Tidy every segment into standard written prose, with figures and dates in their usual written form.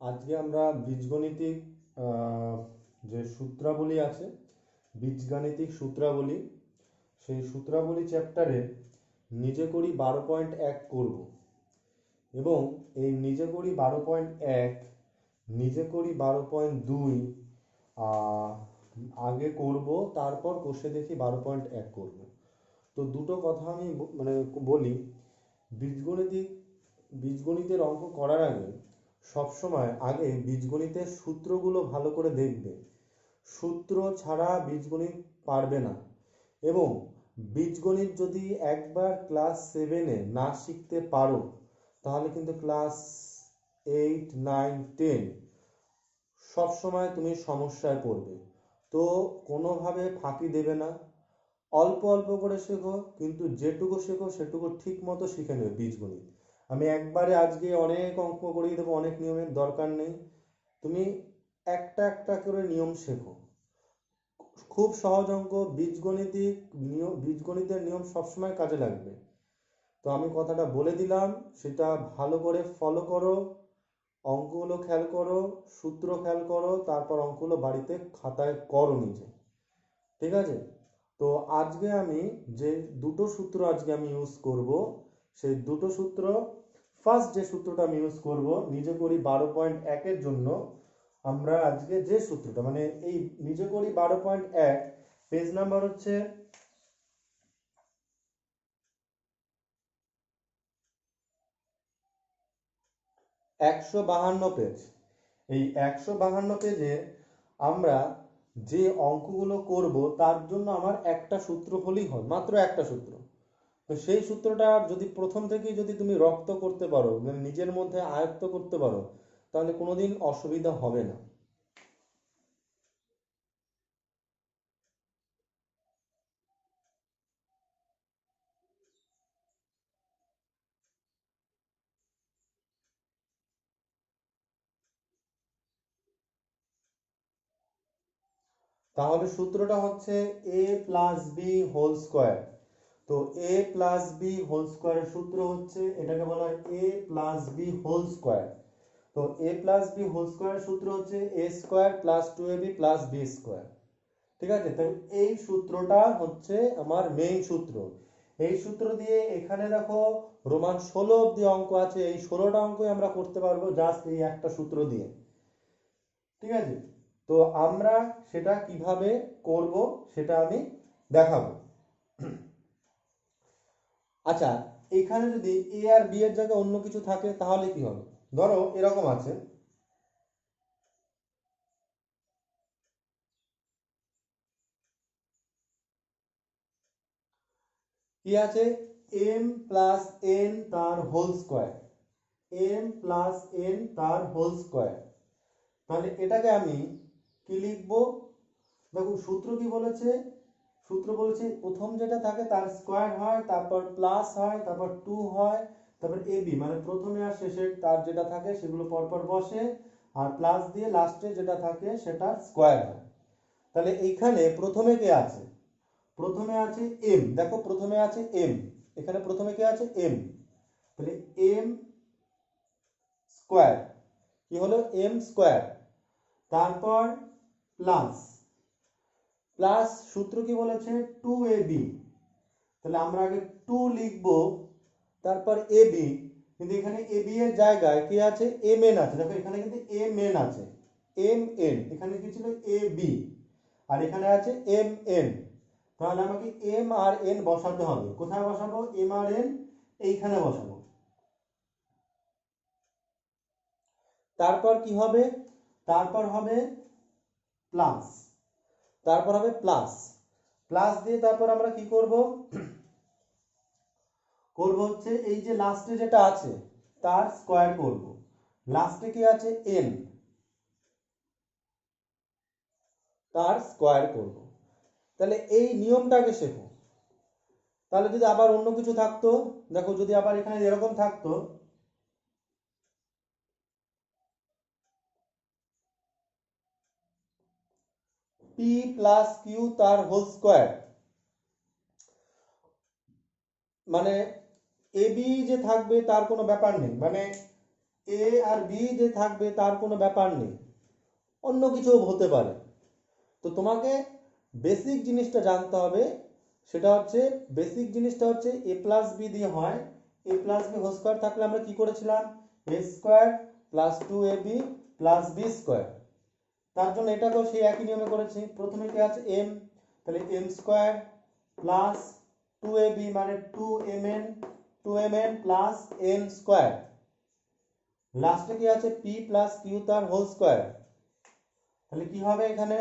আজকে আমরা বীজগণিতিক যে সূত্রাবলী আছে, বীজগাণিতিক সূত্রাবলী, সেই সূত্রাবলী চ্যাপ্টারে নিজে করি 12.1 করব এবং এই নিজে করি 12.1, নিজে করি 12.2 আগে করব, তারপর কষে দেখি 12.1 করব। তো দুটো কথা আমি বলি। বীজগণিতিক বীজগণিতের অঙ্ক করার আগে সবসময় আগে বীজগণিতের সূত্রগুলো ভালো করে দেখবে। সূত্র ছাড়া বীজগণিত পারবে না। এবং বীজগণিত যদি একবার ক্লাস 7-এ না শিখতে পারো, তাহলে কিন্তু ক্লাস 8, 9, 10 সবসময় তুমি সমস্যায় পড়বে। তো কোনোভাবে ফাঁকি দেবে না, অল্প অল্প করে শেখো, কিন্তু যেটুকু শেখো সেটুকু ঠিক মতো শিখে নেবে বীজগণিত। আমি একবারে আজকে অনেক অঙ্ক করিয়ে দেবো, অনেক নিয়মের দরকার নেই। তুমি একটা একটা করে নিয়ম শেখো। খুব সহজ অঙ্ক, বীজগণিতের নিয়ম সবসময় কাজে লাগবে। তো আমি কথাটা বলে দিলাম, সেটা ভালো করে ফলো করো, অঙ্কগুলো খেয়াল করো, সূত্র খেয়াল করো, তারপর অঙ্কগুলো বাড়িতে খাতায় করো নিজে। ঠিক আছে? তো আজকে আমি যে দুটো সূত্র আজকে আমি ইউজ করব, সেই দুটো সূত্র, ফার্স্ট যে সূত্রটা আমি ইউজ করব নিজে করি 12.1-এর জন্য, আমরা আজকে যে সূত্রটা এই নিজে করি 12.1, পেজ নাম্বার হচ্ছে 152 পেজ। এই 152 পেজে আমরা যে অঙ্কগুলো করব তার জন্য আমার একটা সূত্র হলেই হয়, মাত্র একটা সূত্র। তো সেই সূত্রটা যদি প্রথম থেকেই যদি তুমি রপ্ত করতে পারো, নিজের মধ্যে আয়ত্ত করতে পারো, তাহলে কোনোদিন অসুবিধা হবে না। তাহলে সূত্রটা হচ্ছে a plus B whole square. তো a প্লাস বি হোল স্কোয়ারের সূত্র হচ্ছে, এটাকে বলা হয় a plus B whole square. তো a প্লাস বি হোল স্কোয়ারের সূত্র হচ্ছে a square plus 2ab plus B square. ঠিক আছে? তো এই সূত্রটা হচ্ছে আমার মেইন সূত্র। এই সূত্র দিয়ে এখানে দেখো রোমান 16 অব্দি অঙ্ক আছে, এই 16টা অঙ্কই আমরা করতে পারবো জাস্ট এই একটা সূত্র দিয়ে। ঠিক আছে? তো আমরা সেটা কিভাবে করব সেটা আমি দেখাবো। আচ্ছা, এখানে যদি এ আর বি এর জায়গায় অন্য কিছু থাকে তাহলে কি হবে? ধরো এরকম আছে, কি আছে, এম প্লাস এন তার whole square, M plus N তার হোল স্কোয়ার। তাহলে এটাকে আমি কি লিখবো? দেখো সূত্র কি বলেছে, সূত্র বলেছে প্রথম যেটা থাকে তার স্কোয়ার হয়, তারপর প্লাস হয়, তারপর 2 হয়, তারপর এবি প্রথমে আর শেষে তার যেটা থাকে সেগুলো পরপর বসে, আর প্লাস দিয়ে লাস্টে যেটা থাকে সেটা স্কোয়ার হয়। তাহলে এইখানে প্রথমে কে আছে? প্রথমে আছে এম। দেখো প্রথমে আছে এম, এখানে প্রথমে কে আছে? এম। তাহলে এম স্কোয়ার, কি হলো? M square. তারপর প্লাস, প্লাস সূত্র কি বলেছে? 2ab। তাহলে আমরা আগে 2 লিখব, তারপর এবি। কিন্তু এখানে এবি এর জায়গায় কি আছে? এম এন আছে। দেখো এখানে কিন্তু এম এন আছে, এম এন, এখানে কি ছিল? এ বি, আর এখানে আছে এম এন। তাহলে আমাকে এম আর এন বসাতে হবে। কোথায় বসাবো? এম আর এন এইখানে বসাবো। তারপর কি হবে? তারপর হবে প্লাস, তারপর হবে প্লাস, প্লাস দিয়ে তারপর আমরা কি করব? করব হচ্ছে এই যে লাস্টে যেটা আছে তার স্কোয়ার করব। লাস্টে কি আছে? এন, তার স্কোয়ার করব। তাহলে এই নিয়মটাকে শেখো। তাহলে যদি আবার অন্য কিছু থাকতো, দেখো যদি আবার এখানে এরকম থাকতো, পি প্লাস কিউ তার হোল স্কোয়ার, মানে এবি যে থাকবে তার কোনো ব্যাপার নেই, এ আর বি যে থাকবে তার কোনো ব্যাপার নেই, অন্য কিছুও হতে পারে। তো তোমাকে বেসিক জিনিসটা জানতে হবে, সেটা হচ্ছে বেসিক জিনিসটা হচ্ছে এ প্লাস বি দিয়ে হয়। এ প্লাস বি হোল স্কোয়ার থাকলে আমরা কি করেছিলাম, এ square plus two A B plus B square. তার জন্য এটাকেও সেই একই নিয়মে করেছি। প্রথমে কি আছে এম, তাহলে M square plus two A B মানে two M N plus N square. লাস্টে কি আছে পি প্লাস কিউ তার হোল স্কোয়ার। তাহলে কি হবে এখানে,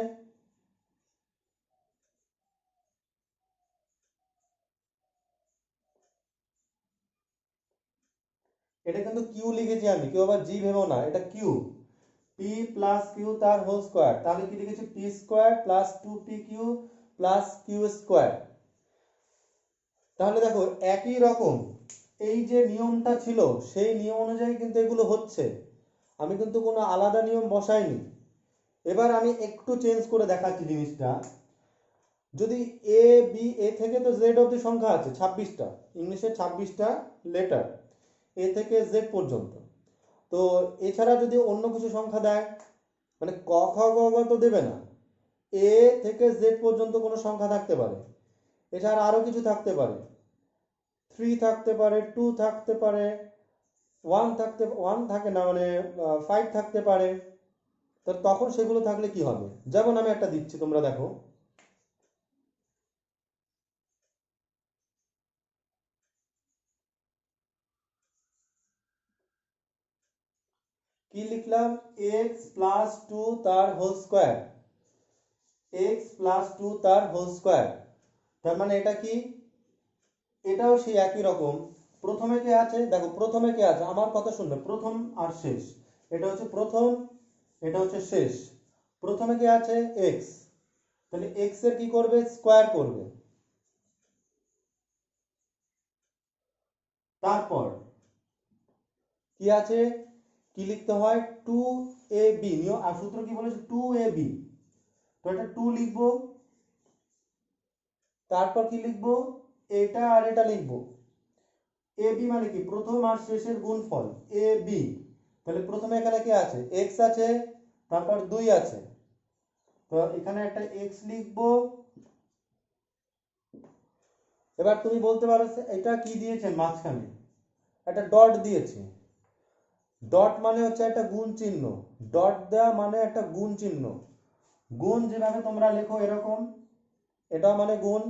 এটা কিন্তু কিউ লিখেছি আমি, কেউ আবার জি ভেবো না, এটা কিউ। পি প্লাস কিউ তার হোল স্কোয়ার, তাহলে কি লিখেছি P square plus two P Q plus Q square. তাহলে দেখো একই রকম এই যে নিয়মটা ছিল সেই নিয়ম অনুযায়ী কিন্তু এগুলো হচ্ছে, আমি কিন্তু কোনো আলাদা নিয়ম বসাইনি। এবার আমি একটু চেঞ্জ করে দেখাচ্ছি জিনিসটা। যদি এ বি, এ থেকে তো জেড অবধি সংখ্যা আছে 26টা, ইংলিশে 26টা লেটার এ থেকে জেড পর্যন্ত। তো এছাড়া যদি অন্য কিছু সংখ্যা দেয়, মানে ক খ গ ঘ তো দেবে না, এ থেকে জেড পর্যন্ত কোনো সংখ্যা থাকতে পারে, এছাড়া আরো কিছু থাকতে পারে, 3 থাকতে পারে, 2 থাকতে পারে, 1 থাকে না মানে 5 থাকতে পারে। তো তখন সেগুলো থাকলে কি হবে, যেমন আমি একটা দিচ্ছি তোমরা দেখো, কি লিখলাম, এক্স প্লাস টু তার whole square, X plus two তার হোল স্কোয়ার। তার মানে এটা কি, এটাও সেই একই রকম। প্রথমে কে আছে দেখো, প্রথমে কে আছে, আমার কথা শুনবে, প্রথম আর শেষ, এটা হচ্ছে প্রথম, এটা হচ্ছে শেষ। প্রথমে কে আছে এক্স, তাহলে এক্স এর কি করবে, স্কোয়ার করবে। তারপর কি আছে, কি লিখতে হয়, টু এ বি, নিয়ম আর সূত্র কি বলেছে, টু এ বি, তো এটা টু লিখবো। তারপর কি লিখবো, এটা আর এটা লিখবো। এ বি মানে কি, প্রথম আর শেষের গুণফল এ বি। তাহলে প্রথমে এখানে কি আছে, এক্স আছে, তারপর 2 আছে, তো এখানে একটা এক্স লিখবো। এবার তুমি বলতে পারো এটা কি দিয়েছে মাঝখানে, একটা ডট দিয়েছে। ডট মানে হচ্ছে একটা গুণ চিহ্ন, ডট দেওয়া মানে একটা গুণ চিহ্ন। গুণ যেভাবে তোমরা লেখো এরকম, এটা মানে গুণ,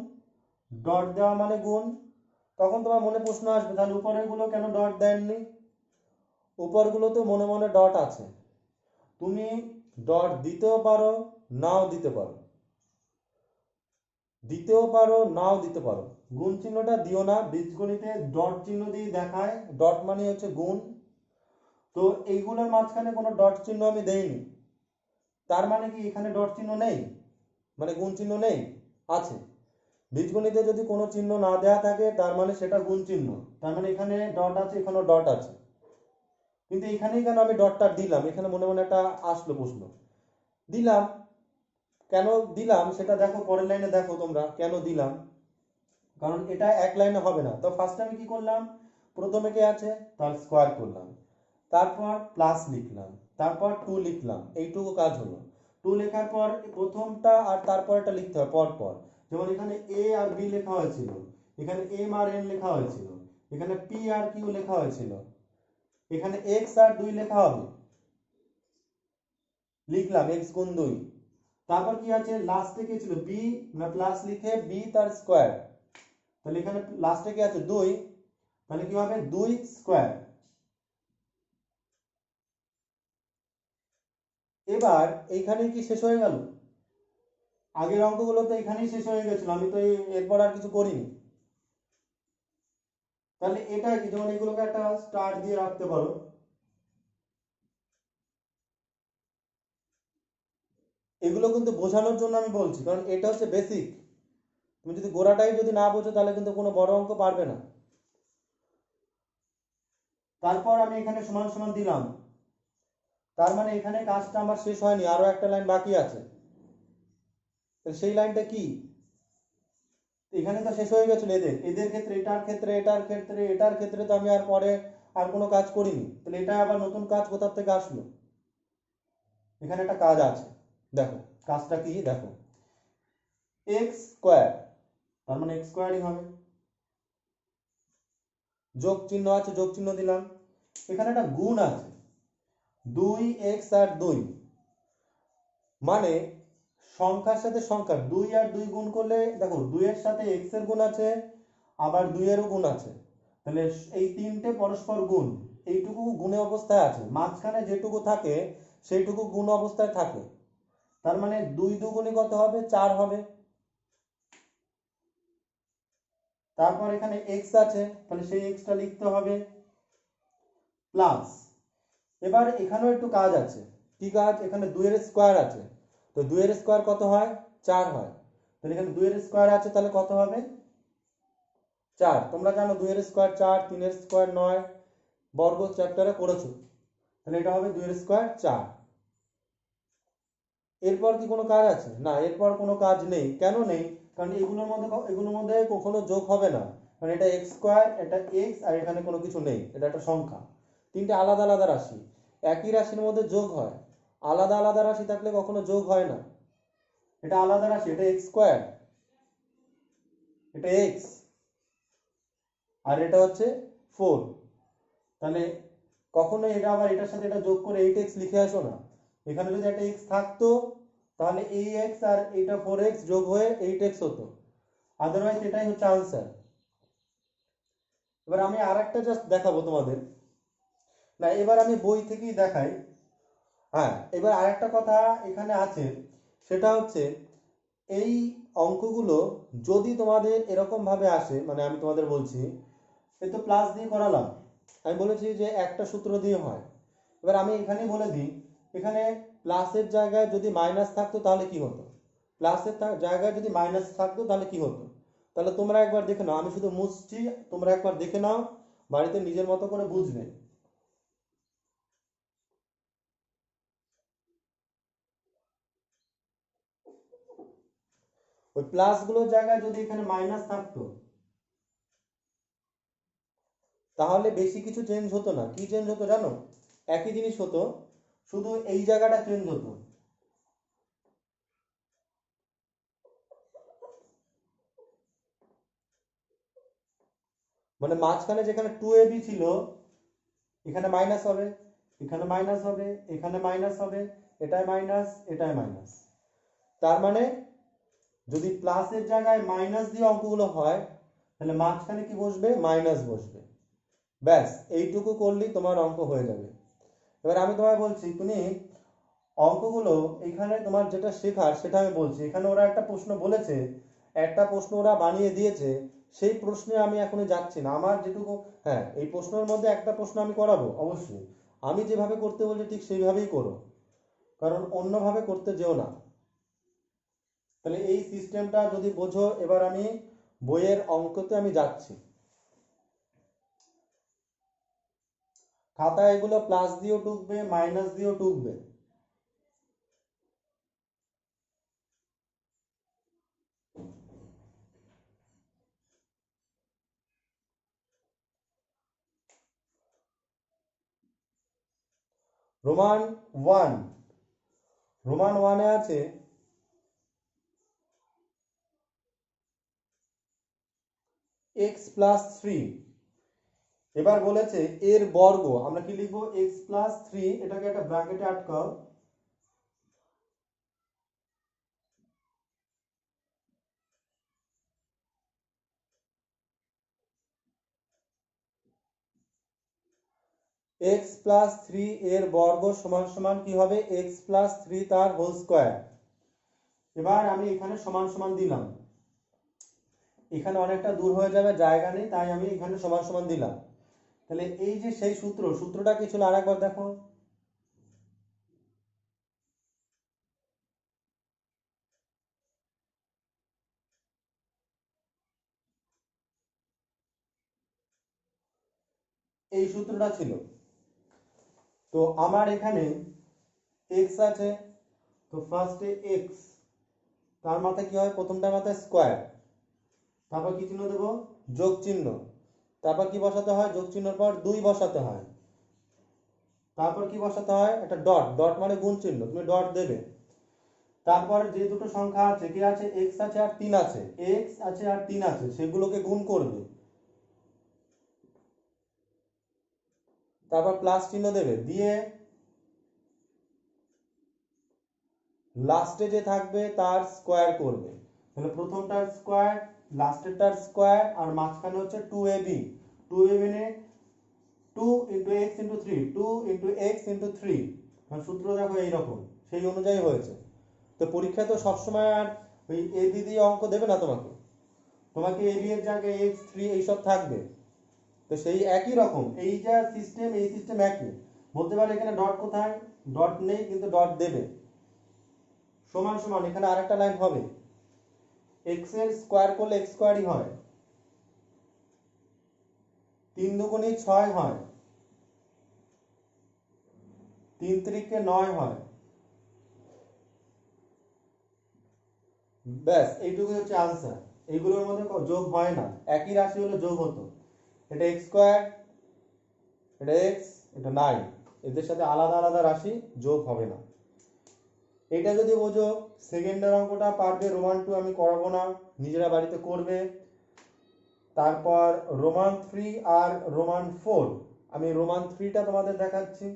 ডট দেওয়া মানে গুণ। তখন তোমার মনে প্রশ্ন আসবে, তাহলে উপরের গুলো কেন ডট দেননি, উপরগুলো তো মনে মনে ডট আছে। তুমি ডট দিতেও পারো, নাও দিতে পারো, দিতেও পারো নাও দিতে পারো। গুণ চিহ্নটা দিও না, বীজগণিতে ডট চিহ্ন দিয়ে দেখায়, ডট মানে হচ্ছে গুণ। তো এইগুলোর মাঝখানে কোনো ডট চিহ্ন আমি দেইনি, তার মানে কি এখানে ডট চিহ্ন নেই, মানে গুণ চিহ্ন নেই, আছে। বীজগণিতে যদি কোনো চিহ্ন না দেয়া থাকে তার মানে সেটা গুণ চিহ্ন, তার মানে এখানে ডট আছে, এখানেও ডট আছে। কিন্তু এখানেই কেন আমি ডটটা দিলাম, এখানে মনে মনে একটা আসলো প্রশ্ন, দিলাম কেন, দিলাম সেটা দেখো পরের লাইনে, দেখো তোমরা কেন দিলাম, কারণ এটা এক লাইনে হবে না। তো ফার্স্ট আমি কি করলাম, প্রথমে কে আছে তার স্কোয়ার করলাম, তারপর প্লাস লিখলাম, তারপর টু লিখলাম, এইটুকু কাজ হলো। টু লেখার পর প্রথমটা আর তারপরটা লিখতে হয় পর পর। যেমন এখানে এ আর বি লেখা হয়েছিল, এখানে এম আর এন লেখা হয়েছিল, এখানে পি আর কিউ লেখা হয়েছিল, এখানে এক্স আর 2 লেখা হবে, লিখলাম এক্স গুণ 2। তারপর কি আছে, লাস্টে কি ছিল বি, না প্লাস লিখে বি তার স্কোয়ার, তাহলে এখানে লাস্টে কি আছে 2, তাহলে কি হবে 2 স্কোয়ার। এবার এইখানে কি শেষ হয়ে গেল, আগের অঙ্কগুলো তো এখানেই শেষ হয়ে গেছিল, আমি তো এরপর আর কিছু করিনি। তাহলে এটা কি, যেমন এগুলোকে একটা স্টার দিয়ে রাখতে পারো। এগুলো কিন্তু বোঝানোর জন্য আমি বলছি, কারণ এটা হচ্ছে বেসিক। তুমি যদি গোড়াটাই যদি না বোঝো তাহলে কিন্তু কোনো বড় অঙ্ক পারবে না। তারপর আমি এখানে সমান সমান দিলাম, তার মানে এখানে কাজটা আমার শেষ হয়নি, আরো একটা লাইন বাকি আছে। সেই লাইনটা কি, এখানে তো শেষ হয়ে গেছিল, এদের এদের ক্ষেত্রে, এটার ক্ষেত্রে, এটার ক্ষেত্রে, এটার ক্ষেত্রে তো আমি আর পরে আর কোনো কাজ করিনি, তাহলে এটা আবার নতুন কাজ কোথা থেকে আসলো? এখানে একটা কাজ আছে, দেখো কাজটা কি, দেখো এক্স স্কোয়ার, তার মানে এক্স স্কোয়ারই হবে, যোগ চিহ্ন আছে, যোগ চিহ্ন দিলাম, এখানে একটা গুণ আছে 2x আর 2, মানে সংখ্যার সাথে সংখ্যা 2 আর 2 গুণ করলে দেখো 2 এর সাথে x এর গুণ আছে, আবার 2 এরও গুণ আছে, তাহলে এই তিনটে পরস্পর গুণ, এইটুকু গুণে অবস্থায় আছে, মাঝখানে যেটুকু থাকে সেইটুকু গুণ অবস্থায় থাকে, তার মানে 2 দুগুণে কত হবে? 4 হবে। তারপর এখানে x আছে, তাহলে সেই xটা লিখতে হবে প্লাস, এবার এখানেও একটু কাজ আছে, কি কাজ? এখানে 2 এর স্কোয়ার আছে, তো 2 এর স্কোয়ার কত হয়? 4 হয়, তাহলে এখানে 2 এর স্কোয়ার আছে, তাহলে কত হবে? 4। তোমরা জানো 2 এর স্কোয়ার 4, 3 এর স্কোয়ার 9, বর্গ চ্যাপ্টারে পড়েছো, তাহলে এটা হবে 2 এর স্কোয়ার 4। এরপর কি কোনো কাজ আছে? না, এরপর কোনো কাজ নেই। কেন নেই? কারণ এগুলোর মধ্যে কখনো যোগ হবে না, কারণ এটা এক্স স্কোয়ার, এটা এক্স, আর এখানে কোনো কিছু নেই, এটা একটা সংখ্যা, তিনটে আলাদা আলাদা রাশি, একই রাশির মধ্যে যোগ হয়, আলাদা আলাদা রাশি থাকলে কখনো যোগ হয় না, এটা আলাদা রাশি, এটা এক্স স্কোয়ার, এটা এক্স, আর এটা হচ্ছে 4, তাহলে কখনো এটা আবার এটার সাথে এটা যোগ করে 8x লিখে আসো না, এখানে যদি একটা x থাকতো তাহলে এই x আর এটা 4x যোগ হয়ে 8x হতো, আদারওয়াইজ এটাই হচ্ছে আনসার। এবার আমি আরেকটা জাস্ট দেখাবো তোমাদের, না এবার আমি বই থেকেই দেখাই। হ্যাঁ, এবার আরেকটা কথা এখানে আছে, সেটা হচ্ছে এই অঙ্কগুলো যদি তোমাদের এরকম ভাবে আসে, মানে আমি তোমাদের বলছি এই তো প্লাস দিয়ে করালাম, আমি বলেছি যে একটা সূত্র দিয়ে হয়, এবার আমি এখানেই বলে দিই, এখানে প্লাসের জায়গায় যদি মাইনাস থাকতো তাহলে কি হতো, প্লাসের জায়গায় যদি মাইনাস থাকতো তাহলে কি হতো, তাহলে তোমরা একবার দেখে নাও, আমি শুধু মুছছি, তোমরা একবার দেখে নাও, বাড়িতে নিজের মতো করে বুঝবে। ওই প্লাস গুলোর জায়গায় যদি এখানে মাইনাস থাকতো তাহলে বেশি কিছু চেঞ্জ হতো না, কি চেঞ্জ হতো জানো? একই জিনিস হতো, শুধু এই জায়গাটা চেঞ্জ হতো, মানে মাঝখানে যেখানে 2ab ছিল এখানে মাইনাস হবে, এখানে মাইনাস হবে, এখানে মাইনাস হবে, এটাই মাইনাস, এটাই মাইনাস, তার মানে যদি প্লাসের জায়গায় মাইনাস দিয়ে অঙ্কগুলো হয় তাহলে মাঝখানে কি বসবে? মাইনাস বসবে, ব্যাস এইটুকু করলেই তোমার অঙ্ক হয়ে যাবে। এবার আমি তোমায় বলছি, তুমি অঙ্কগুলো এখানে তোমার যেটা শেখার সেটা আমি বলছি, এখানে ওরা একটা প্রশ্ন বলেছে, একটা প্রশ্ন ওরা বানিয়ে দিয়েছে, সেই প্রশ্নে আমি এখনই যাচ্ছি না, আমার যেটুকু, হ্যাঁ এই প্রশ্নের মধ্যে একটা প্রশ্ন আমি করাবো অবশ্যই, আমি যেভাবে করতে বলছি ঠিক সেইভাবেই করো, কারণ অন্যভাবে করতে যেও না। তাহলে এই সিস্টেমটা যদি বোঝো, এবার আমি বইয়ের অঙ্কতে আমি যাচ্ছি, খাতা এগুলো প্লাস দিয়েও টুকবে, মাইনাস দিয়েও টুকবে। রোমান 1, রোমান 1-এ আছে x+3, এবার বলেছে এর বর্গ, আমরা কি লিখবো? x+3, এটাকে একটা ব্র্যাকেটে আটকাও, x+3 এর বর্গ সমান সমান কি হবে? x+3 তার হোল স্কয়ার। এবার আমি এখানে সমান সমান দিলাম, এখানে অনেকটা দূর হয়ে যাবে, জায়গা নেই, তাই আমি এখানে সমান সমান দিলাম, তাহলে এই যে সেই সূত্রটা কি ছিল আরেকবার দেখো, এই সূত্রটা ছিল, তো আমার এখানে x আছে, তো ফার্স্টে x, তার মাথায় কি হয়? প্রথমটার মাথায় স্কয়ার, তারপর কি চিহ্ন দেবো? যোগ চিহ্ন, তারপর কি বসাতে হয়, যোগ চিহ্নের পর 2 বসাতে হয়। তারপর কি বসাতে হয়, একটা ডট, ডট মানে গুণ চিহ্ন, তুমি ডট দেবে। তারপর যে দুটো সংখ্যা আছে, কি আছে, এক্স আছে আর 3 আছে, এক্স আছে আর 3 আছে, সেগুলোকে গুণ করবে। তারপর প্লাস চিহ্ন দেবে, দিয়ে লাস্টে যে থাকবে তার স্কোয়ার করবে। তাহলে প্রথমটার স্কোয়ার, লাস্টেরটার স্কোয়ার, আর মাঝখানে হচ্ছে 2ab। 2ab মানে 2 into x into 3, 2 into x into 3। সূত্র দেখো এইরকম, সেই অনুযায়ী হয়েছে। তো পরীক্ষায় তো সবসময় আর ওই এবি দিয়ে অঙ্ক দেবে না তোমাকে, তোমাকে এবি এর জায়গায় এক্স 3 এইসব থাকবে। তো সেই একই রকম এই যা সিস্টেম, এই সিস্টেম একই। বলতে পারে এখানে ডট কোথায়, ডট নেই কিন্তু ডট দেবে। সমান সমান এখানে আরেকটা লাইন হবে, এক্স এর স্কোয়ার করলে এক্স স্কোয়ারই হয়, 3 দুগুণে 6 হয়, 3 তিরিকে 9 হয়। ব্যাস এইটুকুই হচ্ছে আনসার। এইগুলোর মধ্যে যোগ হয় না, একই রাশি হলে যোগ হতো। এটা এক্স স্কোয়ার, এটা এক্স, এটা 9, এদের সাথে আলাদা আলাদা রাশি যোগ হবে না। এটা যদি বোঝো, সেকেন্ডের অঙ্কটা পারবে। রোমান 2 আমি করাবো না, নিজেরা বাড়িতে করবে। তারপর রোমান 3 আর রোমান 4, আমি রোমান 3টা তোমাদের দেখাচ্ছি।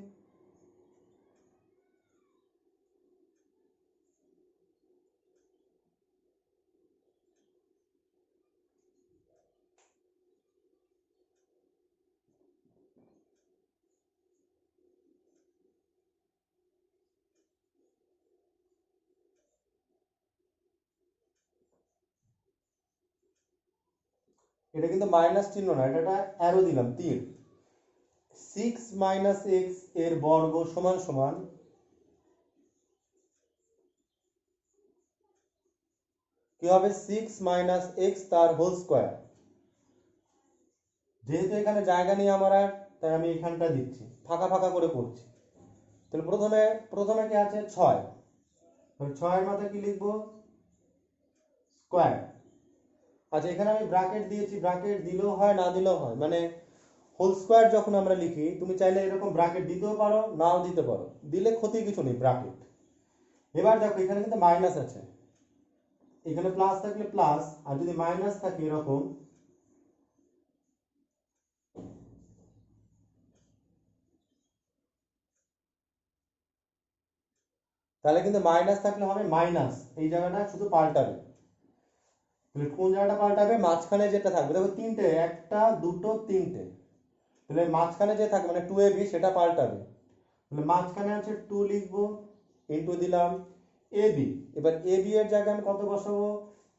এটা কিন্তু মাইনাস চিহ্ন না, এটা অ্যারো দিলাম, তীর। 6 মাইনাস এক্স এর বর্গ সমান সমান কি হবে, 6 মাইনাস এক্স তার হোল স্কোয়ার। যেহেতু এখানে জায়গা নেই আমার আর, তাই আমি এখানটা দিচ্ছি, ফাঁকা ফাঁকা করে করছি। তাহলে প্রথমে প্রথমে কি আছে, 6। 6 এর মাথায় কি লিখবো, স্কোয়ার। আচ্ছা, এখানে আমি ব্র্যাকেট দিয়েছি, ব্র্যাকেট দিলেও হয় না দিলেও হয়, মানে হোল স্কোয়ার যখন আমরা লিখি, তুমি চাইলে এরকম ব্র্যাকেট দিতেও পারো, নাও দিতে পারো, দিলে ক্ষতি কিছু নেই ব্র্যাকেট। এবার দেখো এখানে কিন্তু মাইনাস আছে, এখানে প্লাস থাকলে প্লাস, আর যদি মাইনাস থাকে এরকম, তাহলে কিন্তু মাইনাস থাকলে হবে মাইনাস, এই জায়গাটা শুধু পাল্টাবে। তাহলে কোন জায়গাটা পাল্টাবে, মাঝখানে যেটা থাকবে, দেখো তিনটে, একটা দুটো তিনটে, তাহলে মাঝখানে যে থাকবে মানে 2ab সেটা পাল্টাবে। তাহলে মাঝখানে আছে 2 লিখবো, ইন্টু দিলাম এবি। এবার এবি এর জায়গায় আমি কত বসাবো,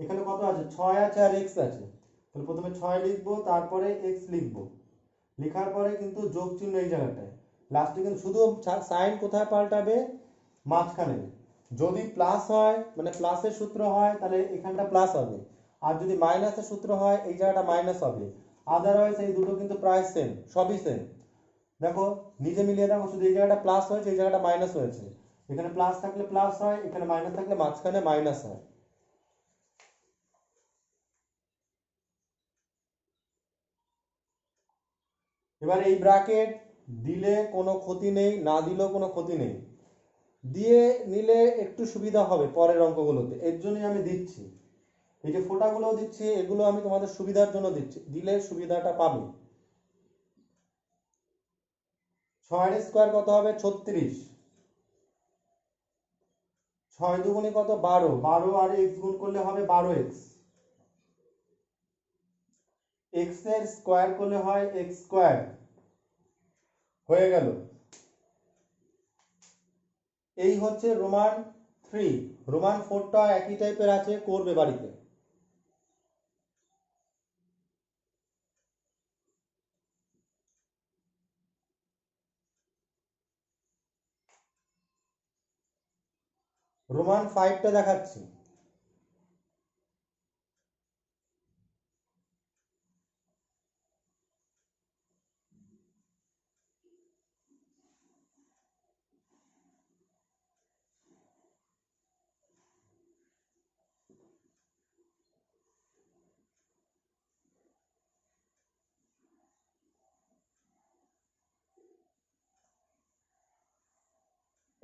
এখানে কত আছে, 6 আছে আর এক্স আছে। তাহলে প্রথমে 6 লিখবো, তারপরে এক্স লিখবো, লেখার পরে কিন্তু যোগ চিহ্ন এই জায়গাটায়, লাস্টে কিন্তু শুধু সাইন কোথায় পাল্টাবে, মাঝখানে। যদি প্লাস হয় মানে প্লাসের সূত্র হয় তাহলে এখানটা প্লাস হবে, আর যদি মাইনাসের সূত্র হয় এই জায়গাটা মাইনাস হবে। আদারওয়াইজ এই দুটো কিন্তু প্রায় সেম, সবই সেম। দেখো নিজে মিলিয়ে দেখো, শুধু এই জায়গাটা প্লাস হয়েছে, এই জায়গাটা মাইনাস হয়েছে। এখানে প্লাস থাকলে প্লাস হয়, এখানে মাইনাস থাকলে মাঝখানে মাইনাস হয়। এবার এই ব্র্যাকেট দিলে কোনো ক্ষতি নেই, না দিলেও কোনো ক্ষতি নেই, দিয়ে নিলে একটু সুবিধা হবে পরের অঙ্কগুলোতে, এর জন্যই আমি দিচ্ছি। এই যে ফোঁটাগুলো দিচ্ছি, এগুলো আমি তোমাদের সুবিধার জন্য দিচ্ছি, দিলে সুবিধাটা পাবে। 6 এর স্কোয়ার কত হবে, 36। 6 দুগুণে কত, 12, 12 আর এক্স গুণ করলে হবে 12x। এক্স এর স্কোয়ার করলে হয় এক্স স্কোয়ার, হয়ে গেল। এই হচ্ছে রোমান 3। রোমান 4টা একই টাইপের আছে, করবে বাড়িতে। রোমান 5টা দেখাচ্ছি।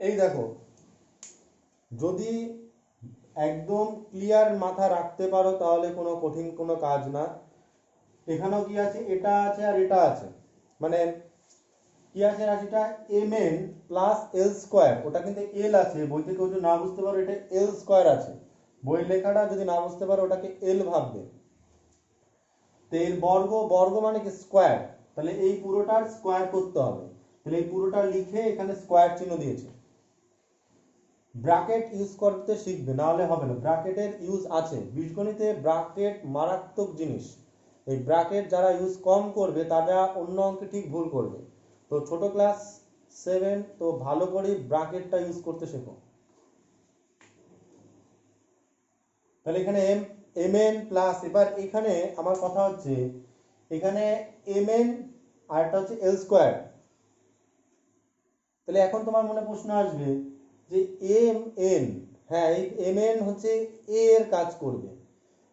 এই দেখো, যদি একদম ক্লিয়ার মাথা রাখতে পারো তাহলে কোনো কঠিন কোনো কাজ না। এখানেও কি আছে, এটা আছে আর এটা আছে, মানে কি আছে রাশিটা M N plus L square, ওটা কিন্তু এল আছে, বইতে কেউ যদি না বুঝতে পারো এটা এল স্কোয়ার আছে, বইয়ের লেখাটা যদি না বুঝতে পারো ওটাকে এল ভাববে। তো এর বর্গ, বর্গ মানে কি স্কোয়ার, তাহলে এই পুরোটার স্কোয়ার করতে হবে, তাহলে এই পুরোটা লিখে এখানে স্কোয়ার চিহ্ন দিয়েছে। ব্র্যাকেট ইউজ করতে শিখবে, না হলে হবে না, ব্র্যাকেটের ইউজ আছে বীজগণিতে, ব্র্যাকেট মারাত্মক জিনিস। এই ব্র্যাকেট যারা ইউজ কম করবে তারা অন্য অঙ্কে ঠিক ভুল করবে। তো ছোট ক্লাস 7, তো ভালো করে ব্র্যাকেটটা ইউজ করতে শেখো। তাহলে এখানে এম এন প্লাস, এবার এখানে আমার কথা হচ্ছে এখানে এম এন আর একটা হচ্ছে এল স্কোয়ার। তাহলে এখন তোমার মনে প্রশ্ন আসবে যে এম এন, হ্যাঁ এই এম এন হচ্ছে এ এর কাজ করবে,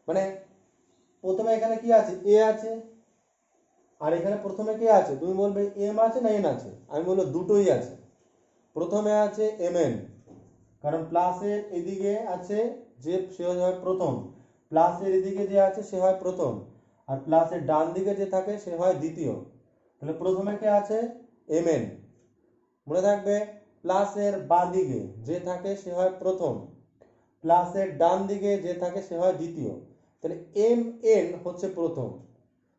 মানে প্রথমে এখানে কি আছে এ আছে, আর এখানে প্রথমে কি আছে, তুমি বলবে এম আছে না এন আছে, আমি বলবো দুটোই আছে। প্রথমে আছে এম এন, কারণ প্লাসের এদিকে আছে যে সে হয় প্রথম, প্লাসের এদিকে যে আছে সে হয় প্রথম, আর প্লাসের ডান দিকে যে থাকে সে হয় দ্বিতীয়। তাহলে প্রথমে কে আছে এম এন, মনে থাকবে প্লাসের বাঁ দিকে যে থাকে সে হয় প্রথম, প্লাসের ডান দিকে যে থাকে সে হয় দ্বিতীয়। তাহলে এম এন হচ্ছে প্রথম।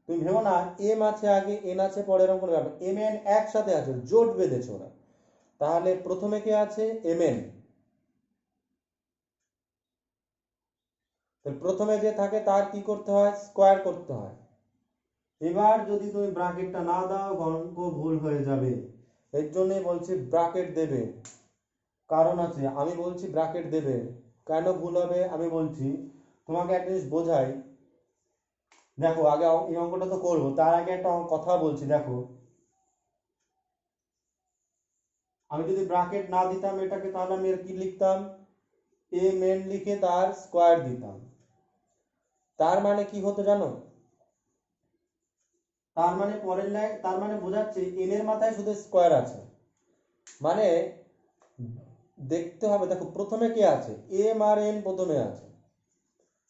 তুমি ভেবো না এম আছে আগে এন আছে পরে, এরকম কোনো ব্যাপার, এম এন একসাথে আছে, জোট বেঁধেছে ওরা। তাহলে প্রথমে কে আছে এম এন, প্রথমে যে থাকে তার কি করতে হয় স্কোয়ার করতে হয়। এবার যদি তুমি ব্র্যাকেটটা না দাও অঙ্ক ভুল হয়ে যাবে, এর জন্যই বলছি ব্র্যাকেট দেবে, কারণ আছে আমি বলছি ব্র্যাকেট দেবে। কেন ভুল হবে আমি বলছি, তোমাকে একটা জিনিস বোঝাই। দেখো আগে এই অঙ্কটা তো করবো, তার আগে একটা কথা বলছি। দেখো আমি যদি ব্র্যাকেট না দিতাম এটাকে, তাহলে আমি কি লিখতাম, এ মেন লিখে তার স্কোয়ার দিতাম। তার মানে কি হতো জানো, তার মানে পরের লাইন, তার মানে বোঝাচ্ছে এন এর মাথায় শুধু স্কোয়ার আছে, মানে দেখতে হবে। দেখো প্রথমে কে আছে, এম আর এন প্রথমে আছে,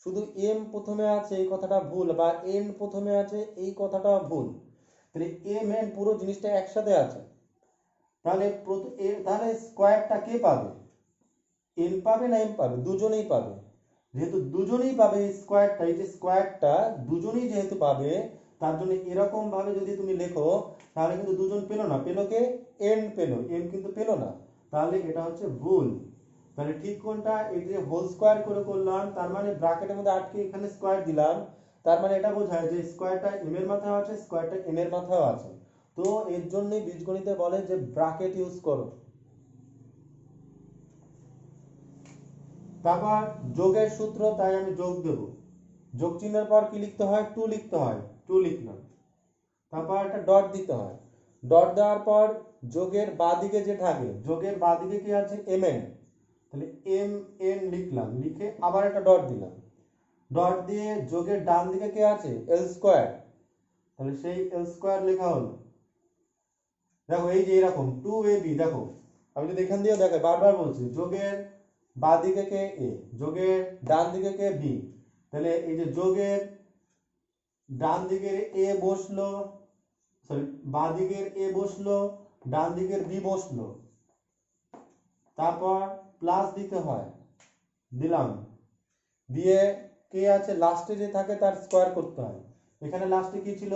শুধু এম প্রথমে আছে এই কথাটা ভুল, বা এন প্রথমে আছে এই কথাটা ভুল। তাহলে এম এন পুরো জিনিসটা একসাথে আছে। তাহলে তাহলে স্কোয়ারটা কে পাবে, এন পাবে না এম পাবে, দুজনেই পাবে। যেহেতু দুজনেই পাবে স্কোয়ারটা, এই যে স্কোয়ারটা দুজনেই যেহেতু পাবে, তার জন্য এরকম ভাবে যদি তুমি লেখো তাহলে কিন্তু দুজন পেলো না, পেলো কে এন পেলো, এম কিন্তু পেলো না, তাহলে এটা হচ্ছে ভুল। তাহলে ঠিক কোনটা, এই যে হোল স্কোয়ার করে করলাম, তার মানে ব্র্যাকেটের মধ্যে আটকে এখানে স্কোয়ার দিলাম, তার মানে এটা বোঝায় যে স্কোয়ারটা এম এর মাথায় আছে, স্কোয়ারটা এন এর মাথায় আছে। তো এর জন্যই বীজগণিতে বলে যে ব্র্যাকেট ইউজ করো। তারপর যোগের সূত্র, তাই আমি যোগ দেব, যোগ চিহ্নের পর কি লিখতে হয় টু লিখতে হয়, টু লিখলাম। তারপর একটা ডট দিতে হয়, ডট দেওয়ার পর যোগের বাঁ দিকে যে থাকে, যোগের বাঁ দিকে কি আছে এম এন, তাহলে এম এন লিখলাম, লিখে আবার একটা ডট দিলাম, ডট দিয়ে যোগের ডান দিকে কে আছে এল স্কোয়ার, তাহলে সেই এল স্কোয়ার লেখা হলো। দেখো এই যে এরকম টু এ বি, দেখো আমি যদি এখান দিয়ে দেখো বারবার বলছি যোগের বাঁ দিকে কে এ, যোগের ডান দিকে কে বি, তাহলে এই যে যোগের ডান দিকের এ বসলো, সরি বাঁ দিকের এ বসলো, ডান দিকের বি বসলো, তারপর প্লাস দিতে হয়, দিলাম, দিয়ে কে আছে লাস্টে যে থাকে তার স্কোয়ার করতে হয়। এখানে লাস্টে কি ছিল